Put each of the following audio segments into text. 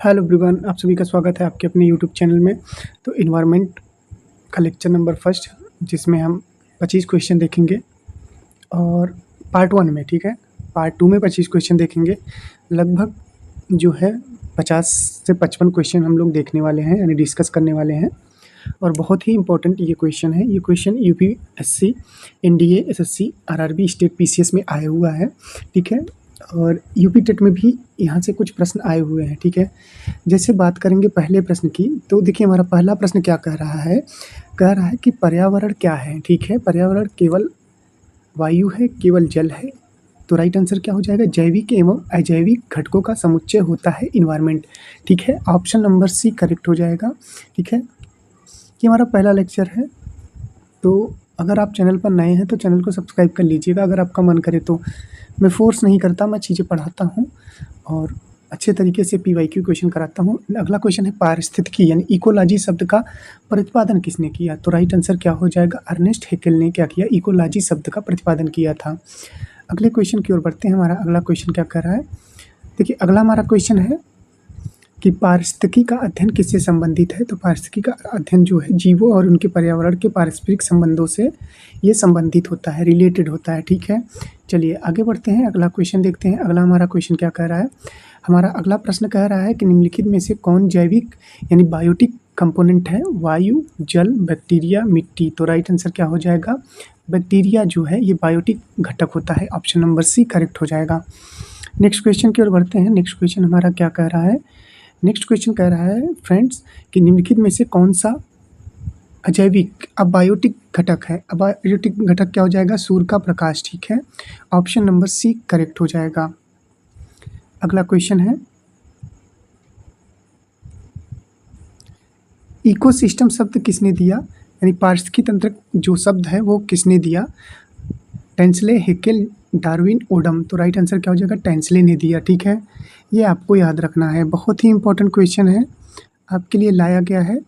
Hello everyone, आप सभी का स्वागत है आपके अपने यूट्यूब चैनल में। तो इन्वायरमेंट का लेक्चर नंबर फर्स्ट, जिसमें हम 25 क्वेश्चन देखेंगे और पार्ट 1 में, ठीक है। पार्ट 2 में 25 क्वेश्चन देखेंगे। लगभग जो है 50 से 55 क्वेश्चन हम लोग देखने वाले हैं, यानी डिस्कस करने वाले हैं। और बहुत ही इंपॉर्टेंट ये क्वेश्चन है। ये question UPSC, NDA, SSC, RRB, state PCS में आया हुआ है, ठीक है। और यूपी टेट में भी यहाँ से कुछ प्रश्न आए हुए हैं, ठीक है। जैसे बात करेंगे पहले प्रश्न की, तो देखिए हमारा पहला प्रश्न क्या कह रहा है। कह रहा है कि पर्यावरण क्या है, ठीक है। पर्यावरण केवल वायु है, केवल जल है। तो राइट आंसर क्या हो जाएगा, जैविक एवं अजैविक घटकों का समुच्चय होता है इन्वायरमेंट, ठीक है। ऑप्शन नंबर सी करेक्ट हो जाएगा, ठीक है। ये हमारा पहला लेक्चर है। तो अगर आप चैनल पर नए हैं तो चैनल को सब्सक्राइब कर लीजिएगा, अगर आपका मन करे तो। मैं फ़ोर्स नहीं करता, मैं चीज़ें पढ़ाता हूँ और अच्छे तरीके से पीवाईक्यू क्वेश्चन कराता हूँ। अगला क्वेश्चन है पारिस्थितिकी यानी इकोलॉजी शब्द का प्रतिपादन किसने किया। तो राइट आंसर क्या हो जाएगा, अर्नेस्ट हेकेल ने क्या किया, इकोलॉजी शब्द का प्रतिपादन किया था। अगले क्वेश्चन की ओर बढ़ते हैं। हमारा अगला क्वेश्चन क्या कर रहा है, देखिए अगला हमारा क्वेश्चन है कि पारिस्थितिकी का अध्ययन किससे संबंधित है। तो पारिस्थितिकी का अध्ययन जो है जीवों और उनके पर्यावरण के पारस्परिक संबंधों से ये संबंधित होता है, रिलेटेड होता है, ठीक है। चलिए आगे बढ़ते हैं, अगला क्वेश्चन देखते हैं। अगला हमारा क्वेश्चन क्या कह रहा है, हमारा अगला प्रश्न कह रहा है कि निम्नलिखित में से कौन जैविक यानी बायोटिक कंपोनेंट है, वायु, जल, बैक्टीरिया, मिट्टी। तो राइट आंसर क्या हो जाएगा, बैक्टीरिया जो है ये बायोटिक घटक होता है। ऑप्शन नंबर सी करेक्ट हो जाएगा। नेक्स्ट क्वेश्चन की ओर बढ़ते हैं। नेक्स्ट क्वेश्चन हमारा क्या कह रहा है, नेक्स्ट क्वेश्चन कह रहा है फ्रेंड्स कि निम्नलिखित में से कौन सा अजैविक अबायोटिक घटक है। अबायोटिक घटक क्या हो जाएगा, सूर्य का प्रकाश, ठीक है। ऑप्शन नंबर सी करेक्ट हो जाएगा। अगला क्वेश्चन है इकोसिस्टम शब्द किसने दिया, यानी पारिस्थितिकी तंत्र जो शब्द है वो किसने दिया। Tansley, Haeckel, Darwin, Odum. तो राइट आंसर क्या हो जाएगा, टेंसले ने दिया, ठीक है। ये आपको याद रखना है, बहुत ही इंपॉर्टेंट क्वेश्चन है, आपके लिए लाया गया है।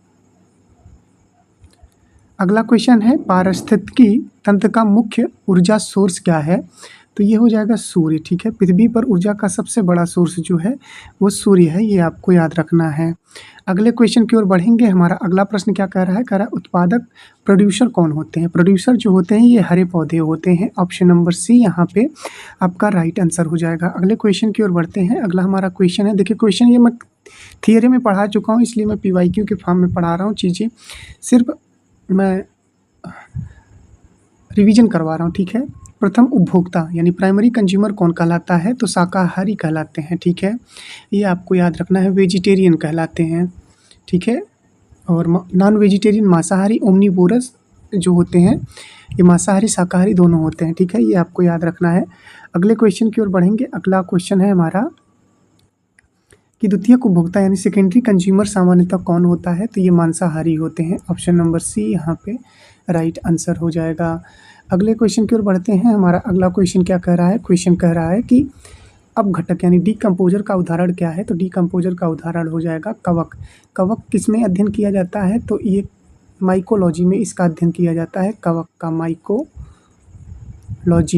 अगला क्वेश्चन है पारिस्थितिकी तंत्र का मुख्य ऊर्जा सोर्स क्या है। तो ये हो जाएगा सूर्य, ठीक है। पृथ्वी पर ऊर्जा का सबसे बड़ा सोर्स जो है वो सूर्य है, ये आपको याद रखना है। अगले क्वेश्चन की ओर बढ़ेंगे। हमारा अगला प्रश्न क्या कह रहा है, कह रहा है उत्पादक प्रोड्यूसर कौन होते हैं। प्रोड्यूसर जो होते हैं ये हरे पौधे होते हैं। ऑप्शन नंबर सी यहाँ पे आपका राइट आंसर हो जाएगा। अगले क्वेश्चन की ओर बढ़ते हैं। अगला हमारा क्वेश्चन है, देखिए क्वेश्चन ये मैं थियरी में पढ़ा चुका हूँ, इसलिए मैं पीवाईक्यू के फॉर्म में पढ़ा रहा हूँ, चीज़ें सिर्फ मैं रिवीजन करवा रहा हूँ, ठीक है। प्रथम उपभोक्ता यानी प्राइमरी कंज्यूमर कौन कहलाता है, तो शाकाहारी कहलाते हैं, ठीक है। ये आपको याद रखना है, वेजिटेरियन कहलाते हैं, ठीक है। और नॉन वेजिटेरियन मांसाहारी, ओमनीवोरस जो होते हैं ये मांसाहारी शाकाहारी दोनों होते हैं, ठीक है। ये आपको याद रखना है। अगले क्वेश्चन की ओर बढ़ेंगे। अगला क्वेश्चन है हमारा कि द्वितीयक उपभोक्ता यानी सेकेंडरी कंज्यूमर सामान्यतः कौन होता है। तो ये मांसाहारी होते हैं। ऑप्शन नंबर सी यहाँ पे राइट आंसर हो जाएगा। अगले क्वेश्चन की ओर बढ़ते हैं। हमारा अगला क्वेश्चन क्या कह रहा है, क्वेश्चन कह रहा है कि अब घटक यानी डीकम्पोजर का उदाहरण क्या है। तो डीकम्पोजर का उदाहरण हो जाएगा कवक। कवक किसमें अध्ययन किया जाता है, तो ये माइकोलॉजी में इसका अध्ययन किया जाता है, कवक का माइकोलॉजी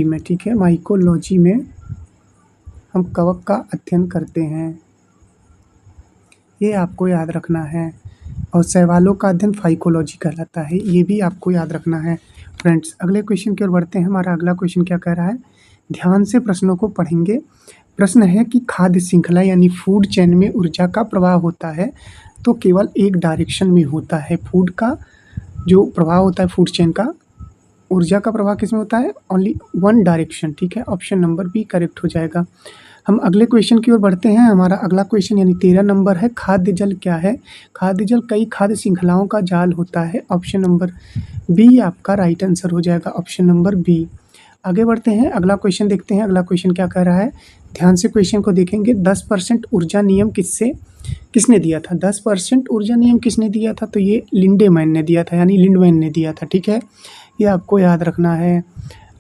में, ठीक है। माइकोलॉजी में हम कवक का अध्ययन करते हैं, ये आपको याद रखना है। और शैवालों का अध्ययन फाइकोलॉजी कहलाता है, ये भी आपको याद रखना है फ्रेंड्स। अगले क्वेश्चन की ओर बढ़ते हैं। हमारा अगला क्वेश्चन क्या कह रहा है, ध्यान से प्रश्नों को पढ़ेंगे। प्रश्न है कि खाद्य श्रृंखला यानी फूड चेन में ऊर्जा का प्रवाह होता है तो केवल एक डायरेक्शन में होता है। फूड का जो प्रवाह होता है, फूड चेन का ऊर्जा का प्रवाह किस में होता है, ओनली वन डायरेक्शन, ठीक है। ऑप्शन नंबर बी करेक्ट हो जाएगा। हम अगले क्वेश्चन की ओर बढ़ते हैं। हमारा अगला क्वेश्चन यानी 13 नंबर है, खाद्य जल क्या है। खाद्य जल कई खाद्य श्रृंखलाओं का जाल होता है। ऑप्शन नंबर बी आपका राइट आंसर हो जाएगा, ऑप्शन नंबर बी। आगे बढ़ते हैं, अगला क्वेश्चन देखते हैं। अगला क्वेश्चन क्या कह रहा है, ध्यान से क्वेश्चन को देखेंगे। 10% ऊर्जा नियम किसने दिया था। 10% ऊर्जा नियम किसने दिया था, तो ये लिंडेमैन ने दिया था, यानी लिंडमैन ने दिया था, ठीक है। ये आपको याद रखना है।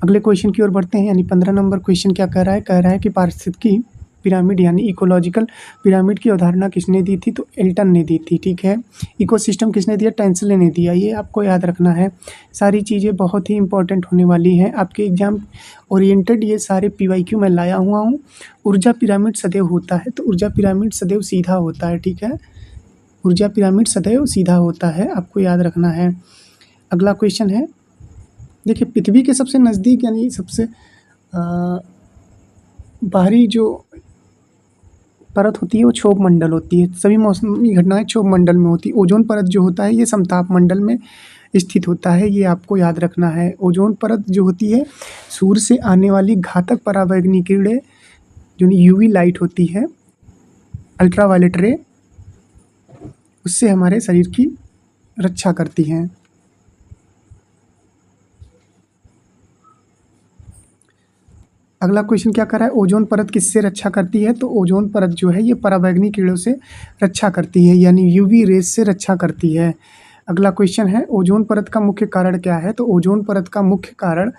अगले क्वेश्चन की ओर बढ़ते हैं, यानी 15 नंबर क्वेश्चन क्या कह रहा है, कह रहा है कि पारिस्थितिकी पिरामिड यानी इकोलॉजिकल पिरामिड की अवधारणा किसने दी थी? तो एल्टन ने दी थी, ठीक है। इकोसिस्टम किसने दिया? टेंसले ने दिया। ये आपको याद रखना है। सारी चीज़ें बहुत ही इंपॉर्टेंट होने वाली हैं आपके एग्जाम ओरिएंटेड। ये सारे पीवाईक्यू मैं लाया हुआ हूँ। ऊर्जा पिरामिड सदैव होता है, तो ऊर्जा पिरामिड सदैव सीधा होता है, ठीक है। ऊर्जा पिरामिड सदैव सीधा होता है, आपको याद रखना है। अगला क्वेश्चन है, देखिए पृथ्वी के सबसे नज़दीक यानी सबसे बाहरी जो परत होती है वो क्षोभ मंडल होती है। सभी मौसमी घटनाएं क्षोभ मंडल में होती है। ओजोन परत जो होता है ये समताप मंडल में स्थित होता है, ये आपको याद रखना है। ओजोन परत जो होती है सूर्य से आने वाली घातक पराबैंगनी किरणें जो यूवी लाइट होती है, अल्ट्रावायलेट रे, उससे हमारे शरीर की रक्षा करती हैं। अगला क्वेश्चन क्या कर रहा है? ओजोन परत किससे रक्षा करती है? तो ओजोन परत जो है ये पराबैंगनी किरणों से रक्षा करती है, यानी यूवी रेस से रक्षा करती है। अगला क्वेश्चन है, ओजोन परत का मुख्य कारण क्या है? तो ओजोन परत का मुख्य कारण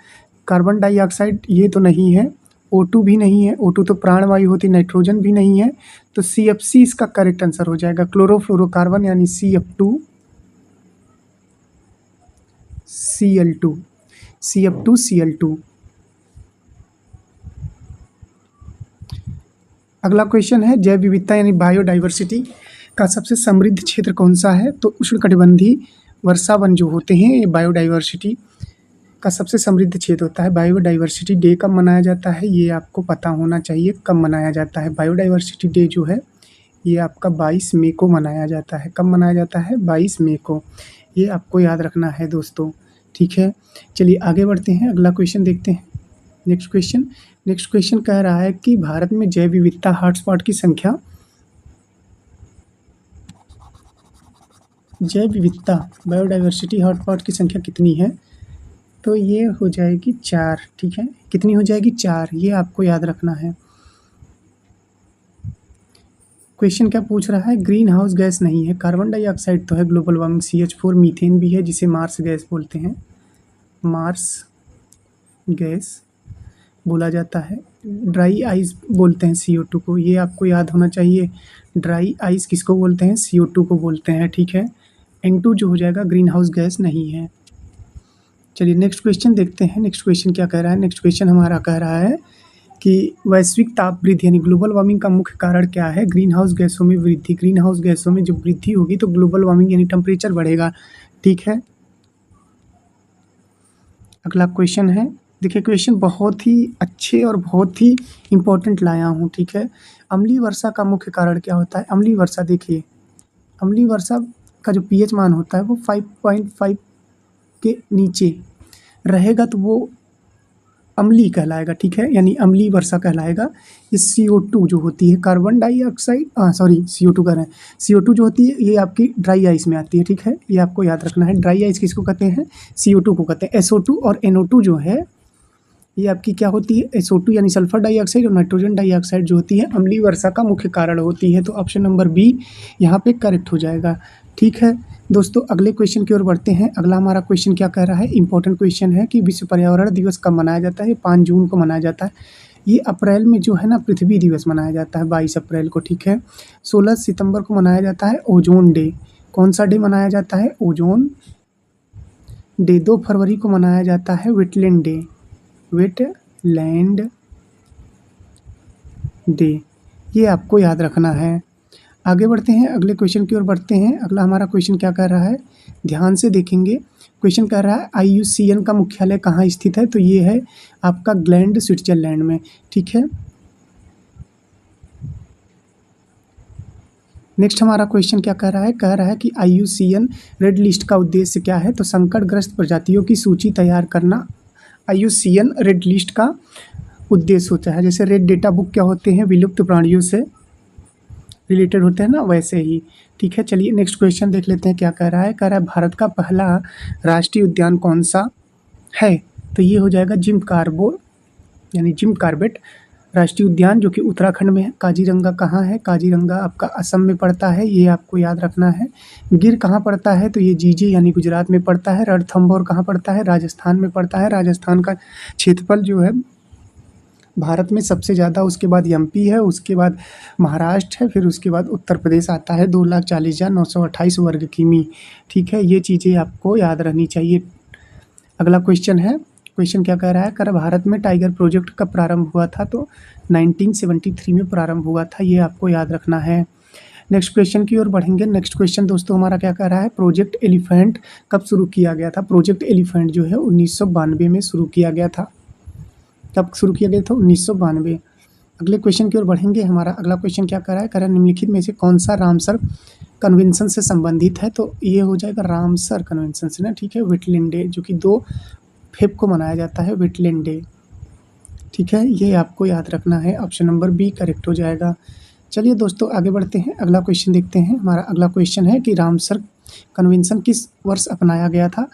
कार्बन डाइऑक्साइड ये तो नहीं है, O2 भी नहीं है, O2 तो प्राणवायु होती, नाइट्रोजन भी नहीं है, तो CFC इसका करेक्ट आंसर हो जाएगा। क्लोरोफ्लोरोकार्बन यानी CF2 Cl2 CF2 Cl2। अगला क्वेश्चन है, जैव विविधता यानी बायोडाइवर्सिटी का सबसे समृद्ध क्षेत्र कौन सा है? तो उष्णकटिबंधीय वर्षावन जो होते हैं ये बायोडाइवर्सिटी का सबसे समृद्ध क्षेत्र होता है। बायोडाइवर्सिटी डे कब मनाया जाता है? ये आपको पता होना चाहिए कब मनाया जाता है। बायोडाइवर्सिटी डे जो है ये आपका 22 मई को मनाया जाता है। कब मनाया जाता है? 22 मई को। ये आपको याद रखना है दोस्तों, ठीक है। चलिए आगे बढ़ते हैं, अगला क्वेश्चन देखते हैं। नेक्स्ट क्वेश्चन कह रहा है कि भारत में जैव विविधता हॉटस्पॉट की संख्या, जैव विविधता बायोडाइवर्सिटी हॉटस्पॉट की संख्या कितनी है? तो ये हो जाएगी 4, ठीक है। कितनी हो जाएगी? 4, ये आपको याद रखना है। क्वेश्चन क्या पूछ रहा है? ग्रीन हाउस गैस नहीं है, कार्बन डाइऑक्साइड तो है, ग्लोबल वार्मिंग CH4, मीथेन भी है जिसे मार्स गैस बोलते हैं, मार्स गैस बोला जाता है। ड्राई आइस बोलते हैं CO2 को, ये आपको याद होना चाहिए। ड्राई आइस किसको बोलते हैं? CO2 को बोलते हैं, ठीक है। N2 जो हो जाएगा ग्रीन हाउस गैस नहीं है। चलिए नेक्स्ट क्वेश्चन देखते हैं। नेक्स्ट क्वेश्चन क्या कह रहा है? नेक्स्ट क्वेश्चन हमारा कह रहा है कि वैश्विक ताप वृद्धि यानी ग्लोबल वार्मिंग का मुख्य कारण क्या है? ग्रीन हाउस गैसों में वृद्धि। ग्रीन हाउस गैसों में जब वृद्धि होगी तो ग्लोबल वार्मिंग यानी टेम्परेचर बढ़ेगा, ठीक है। अगला क्वेश्चन है, देखिए क्वेश्चन बहुत ही अच्छे और बहुत ही इम्पोर्टेंट लाया हूँ, ठीक है। अम्लीय वर्षा का मुख्य कारण क्या होता है? अम्लीय वर्षा, देखिए अम्लीय वर्षा का जो pH मान होता है वो 5.5 के नीचे रहेगा तो वो अम्लीय कहलाएगा, ठीक है, यानी अम्लीय वर्षा कहलाएगा। इस CO2 जो होती है कार्बन डाइऑक्साइड, CO2 कह रहे हैं, CO2 जो होती है ये आपकी ड्राई आइस में आती है, ठीक है। ये आपको याद रखना है। ड्राई आइस किसको कहते हैं? CO2 को कहते हैं। SO2 और NO2 जो है ये आपकी क्या होती है? SO2 यानी सल्फर डाइऑक्साइड और नाइट्रोजन डाइऑक्साइड जो होती है अम्लीय वर्षा का मुख्य कारण होती है। तो ऑप्शन नंबर बी यहाँ पे करेक्ट हो जाएगा, ठीक है। दोस्तों अगले क्वेश्चन की ओर बढ़ते हैं। अगला हमारा क्वेश्चन क्या कह रहा है? इंपॉर्टेंट क्वेश्चन है कि विश्व पर्यावरण दिवस कब मनाया जाता है? 5 जून को मनाया जाता है। ये अप्रैल में जो है ना पृथ्वी दिवस मनाया जाता है 22 अप्रैल को, ठीक है। 16 सितंबर को मनाया जाता है ओजोन डे। कौन सा डे मनाया जाता है? Ozone day. 2 फरवरी को मनाया जाता है वेटलैंड डे, वेटलैंड डे। ये आपको याद रखना है। आगे बढ़ते हैं, अगले क्वेश्चन की ओर बढ़ते हैं। अगला हमारा क्वेश्चन क्या कह रहा है? ध्यान से देखेंगे। क्वेश्चन कह रहा है IUCN का मुख्यालय कहाँ स्थित है? तो ये है आपका ग्लैंड, स्विट्जरलैंड में, ठीक है। नेक्स्ट हमारा क्वेश्चन क्या कह रहा है? कह रहा है कि IUCN रेड लिस्ट का उद्देश्य क्या है? तो संकटग्रस्त प्रजातियों की सूची तैयार करना IUCN रेड लिस्ट का उद्देश्य होता है। जैसे रेड डेटा बुक क्या होते हैं? विलुप्त प्राणियों से रिलेटेड होते हैं ना, वैसे ही, ठीक है। चलिए नेक्स्ट क्वेश्चन देख लेते हैं क्या कह रहा है। कह रहा है भारत का पहला राष्ट्रीय उद्यान कौन सा है? तो ये हो जाएगा जिम कॉर्बेट राष्ट्रीय उद्यान जो कि उत्तराखंड में है। काजीरंगा कहाँ है? काजीरंगा आपका असम में पड़ता है, ये आपको याद रखना है। गिर कहाँ पड़ता है? तो ये जीजे यानी गुजरात में पड़ता है। रणथंभौर कहाँ पड़ता है? राजस्थान में पड़ता है। राजस्थान का क्षेत्रफल जो है भारत में सबसे ज़्यादा, उसके बाद एमपी है, उसके बाद महाराष्ट्र है, फिर उसके बाद उत्तर प्रदेश आता है 2,40,928 वर्ग किमी। ठीक है, ये चीज़ें आपको याद रहनी चाहिए। अगला क्वेश्चन है, क्वेश्चन क्या कह रहा है, कर भारत में टाइगर प्रोजेक्ट कब प्रारंभ हुआ था, तो 1973 में प्रारंभ हुआ था, ये आपको याद रखना है। नेक्स्ट क्वेश्चन की ओर बढ़ेंगे। नेक्स्ट क्वेश्चन दोस्तों हमारा क्या कह रहा है, प्रोजेक्ट एलिफेंट कब शुरू किया गया था। प्रोजेक्ट एलिफेंट जो है 1992 में शुरू किया गया था। कब शुरू किया गया था, 1992। अगले क्वेश्चन की ओर बढ़ेंगे। हमारा अगला क्वेश्चन क्या कह रहा है, कह रहा है निम्नलिखित में से कौन सा रामसर कन्वेंशन से संबंधित है, तो ये हो जाएगा रामसर कन्वेंशन से ना। ठीक है, वेटलैंड डे जो कि 2 फेब को मनाया जाता है, वेटलैंड डे। ठीक है, ये आपको याद रखना है। ऑप्शन नंबर बी करेक्ट हो जाएगा। चलिए दोस्तों आगे बढ़ते हैं, अगला क्वेश्चन देखते हैं। हमारा अगला क्वेश्चन है कि रामसर कन्वेंशन किस वर्ष अपनाया गया था,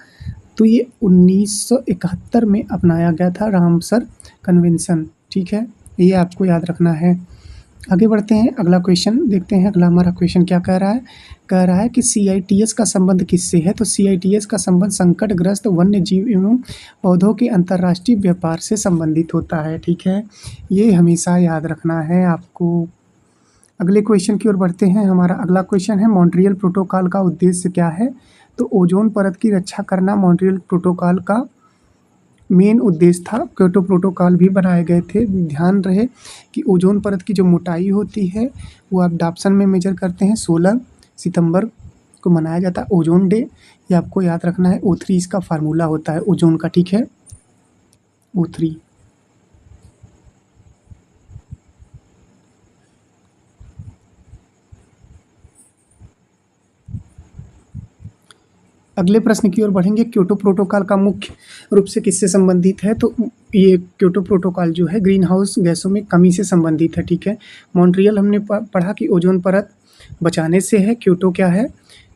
तो ये 1971 में अपनाया गया था रामसर कन्वेंशन। ठीक है, ये आपको याद रखना है। आगे बढ़ते हैं, अगला क्वेश्चन देखते हैं। अगला हमारा क्वेश्चन क्या कह रहा है, कह रहा है कि CITES का संबंध किससे है, तो CITES का संबंध संकटग्रस्त वन्य जीव एवं पौधों के अंतर्राष्ट्रीय व्यापार से संबंधित होता है। ठीक है, ये हमेशा याद रखना है आपको। अगले क्वेश्चन की ओर बढ़ते हैं। हमारा अगला क्वेश्चन है, मॉन्ट्रियल प्रोटोकॉल का उद्देश्य क्या है, तो ओजोन परत की रक्षा करना मॉन्ट्रियल प्रोटोकॉल का मेन उद्देश्य था। क्योटो प्रोटोकॉल भी बनाए गए थे। ध्यान रहे कि ओजोन परत की जो मोटाई होती है वो आप डाप्सन में मेजर करते हैं। 16 सितंबर को मनाया जाता है ओजोन डे, ये आपको याद रखना है। O3 इसका फार्मूला होता है ओजोन का। ठीक है, O3। अगले प्रश्न की ओर बढ़ेंगे। क्योटो प्रोटोकॉल का मुख्य रूप से किससे संबंधित है, तो ये क्योटो प्रोटोकॉल जो है ग्रीन हाउस गैसों में कमी से संबंधित है। ठीक है, मॉन्ट्रियल हमने पढ़ा कि ओजोन परत बचाने से है। क्योटो क्या है,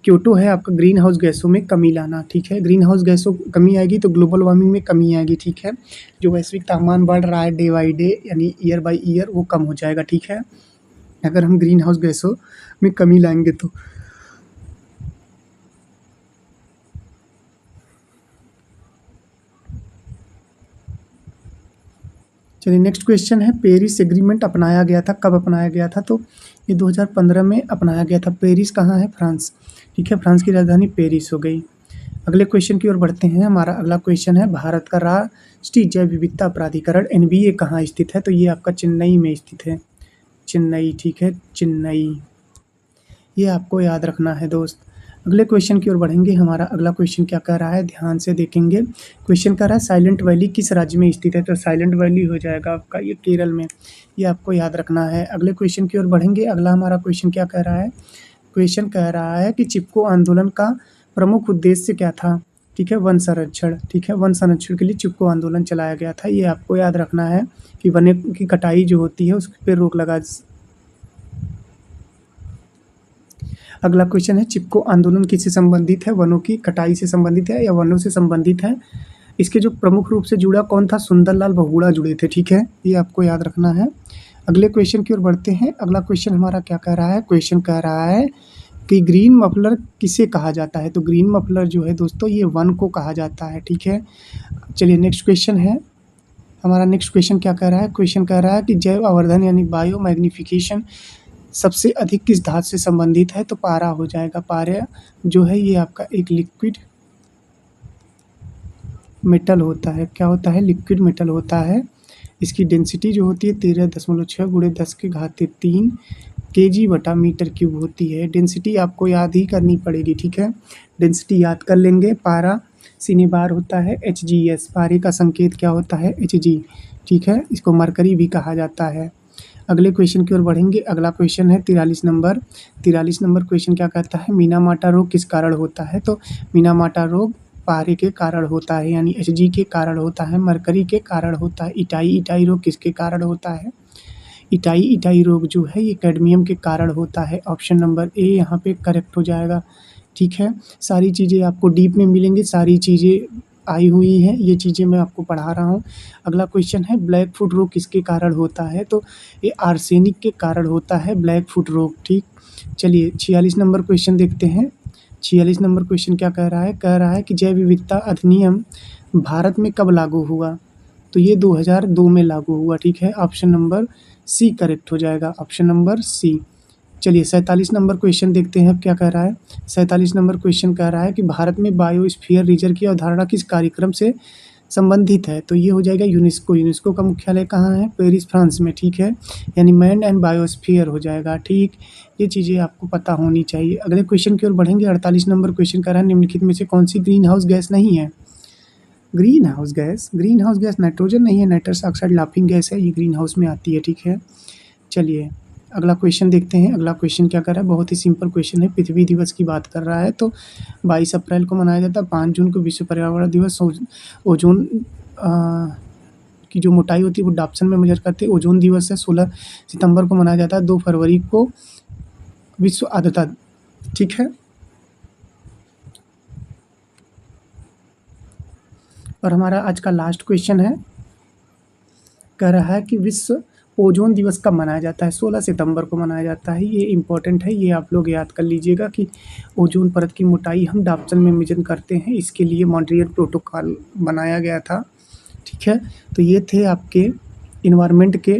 क्योटो है आपका ग्रीन हाउस गैसों में कमी लाना। ठीक है, ग्रीन हाउस गैसों कमी आएगी तो ग्लोबल वार्मिंग में कमी आएगी। ठीक है, जो वैश्विक तापमान बढ़ रहा है डे बाई डे यानी ईयर बाई ईयर, वो कम हो जाएगा। ठीक है, अगर हम ग्रीन हाउस गैसों में कमी लाएंगे तो। चलिए नेक्स्ट क्वेश्चन है, पेरिस एग्रीमेंट अपनाया गया था, कब अपनाया गया था, तो ये 2015 में अपनाया गया था। पेरिस कहाँ है, फ्रांस। ठीक है, फ्रांस की राजधानी पेरिस हो गई। अगले क्वेश्चन की ओर बढ़ते हैं। हमारा अगला क्वेश्चन है, भारत का राष्ट्रीय जैव विविधता प्राधिकरण NBA कहाँ स्थित है, तो ये आपका चेन्नई में स्थित है। चेन्नई, ठीक है, चेन्नई, ये आपको याद रखना है दोस्त। अगले क्वेश्चन की ओर बढ़ेंगे। हमारा अगला क्वेश्चन क्या कह रहा है, ध्यान से देखेंगे। क्वेश्चन कह रहा है साइलेंट वैली किस राज्य में स्थित है, तो साइलेंट वैली हो जाएगा आपका ये केरल में, ये आपको याद रखना है। अगले क्वेश्चन की ओर बढ़ेंगे। अगला हमारा क्वेश्चन क्या कह रहा है, क्वेश्चन कह रहा है कि चिपको आंदोलन का प्रमुख उद्देश्य क्या था। ठीक है, वन संरक्षण। ठीक है, वन संरक्षण के लिए चिपको आंदोलन चलाया गया था, ये आपको याद रखना है कि वनों की कटाई जो होती है उस पर रोक लगा। अगला क्वेश्चन है, चिपको आंदोलन किससे संबंधित है, वनों की कटाई से संबंधित है या वनों से संबंधित है। इसके जो प्रमुख रूप से जुड़ा कौन था, सुंदरलाल बहुगुणा जुड़े थे। ठीक है, ये आपको याद रखना है। अगले क्वेश्चन की ओर बढ़ते हैं। अगला क्वेश्चन हमारा क्या कह रहा है, क्वेश्चन कह रहा है कि ग्रीन मफलर किसे कहा जाता है, तो ग्रीन मफलर जो है दोस्तों ये वन को कहा जाता है। ठीक है, चलिए नेक्स्ट क्वेश्चन है। हमारा नेक्स्ट क्वेश्चन क्या कह रहा है, क्वेश्चन कह रहा है कि जैव आवर्धन यानी बायो मैग्निफिकेशन सबसे अधिक किस धातु से संबंधित है, तो पारा हो जाएगा। पारा जो है ये आपका एक लिक्विड मेटल होता है। क्या होता है, लिक्विड मेटल होता है। इसकी डेंसिटी जो होती है 13.6 × 10⁻³ kg/m³ होती है। डेंसिटी आपको याद ही करनी पड़ेगी। ठीक है, डेंसिटी याद कर लेंगे। पारा सीने बार होता है Hgs, पारे का संकेत क्या होता है, Hg। ठीक है, इसको मरकरी भी कहा जाता है। अगले क्वेश्चन की ओर बढ़ेंगे। अगला क्वेश्चन है 43 नंबर। 43 नंबर क्वेश्चन क्या कहता है, मीनामाटा रोग किस कारण होता है, तो मीनामाटा रोग पारे के कारण होता है यानी Hg के कारण होता है, मरकरी के कारण होता है। इटाई रोग किसके कारण होता है, इटाई रोग जो है ये कैडमियम के कारण होता है। ऑप्शन नंबर ए यहाँ पे करेक्ट हो जाएगा। ठीक है, सारी चीज़ें आपको डीप में मिलेंगी, सारी चीज़ें आई हुई हैं, ये चीज़ें मैं आपको पढ़ा रहा हूँ। अगला क्वेश्चन है, ब्लैक फुट रोग किसके कारण होता है, तो ये आर्सेनिक के कारण होता है ब्लैक फुट रोग। ठीक, चलिए 46 नंबर क्वेश्चन देखते हैं। 46 नंबर क्वेश्चन क्या कह रहा है, कह रहा है कि जैव विविधता अधिनियम भारत में कब लागू हुआ, तो ये 2002 में लागू हुआ, ठीक है। ऑप्शन नंबर सी करेक्ट हो जाएगा, ऑप्शन नंबर सी। चलिए 47 नंबर क्वेश्चन देखते हैं अब क्या कह रहा है। 47 नंबर क्वेश्चन कह रहा है कि भारत में बायोस्फीयर रिजर्व की अवधारणा किस कार्यक्रम से संबंधित है? तो ये हो जाएगा यूनेस्को। यूनेस्को का मुख्यालय कहाँ है? पेरिस, फ्रांस में, ठीक है। यानी मैन एंड बायोस्फीयर हो जाएगा, ठीक। ये चीज़ें आपको पता होनी चाहिए। अगले क्वेश्चन की ओर बढ़ेंगे। 48 नंबर क्वेश्चन कह रहा है निम्नलिखित में से कौन सी ग्रीन हाउस गैस नहीं है? ग्रीन हाउस गैस नाइट्रोजन नहीं है, नाइट्रस ऑक्साइड लाफिंग गैस है, ये ग्रीन हाउस में आती है, ठीक है। चलिए अगला क्वेश्चन देखते हैं। अगला क्वेश्चन क्या कर रहा है? बहुत ही सिंपल क्वेश्चन है, पृथ्वी दिवस की बात कर रहा है। तो 22 अप्रैल को मनाया जाता है। 5 जून को विश्व पर्यावरण दिवस। ओजोन की जो मोटाई होती है वो डाप्सन में मेजर करते हैं। ओजोन दिवस है 16 सितंबर को मनाया जाता है। 2 फरवरी को विश्व आर्द्रता, ठीक है। और हमारा आज का लास्ट क्वेश्चन है, कह रहा है कि विश्व ओजोन दिवस कब मनाया जाता है? 16 सितंबर को मनाया जाता है। ये इम्पोर्टेंट है, ये आप लोग याद कर लीजिएगा कि ओजोन परत की मोटाई हम डाप्सन में मेजर करते हैं। इसके लिए मॉन्ट्रियल प्रोटोकॉल बनाया गया था, ठीक है। तो ये थे आपके इन्वायरमेंट के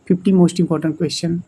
50 मोस्ट इम्पॉर्टेंट क्वेश्चन।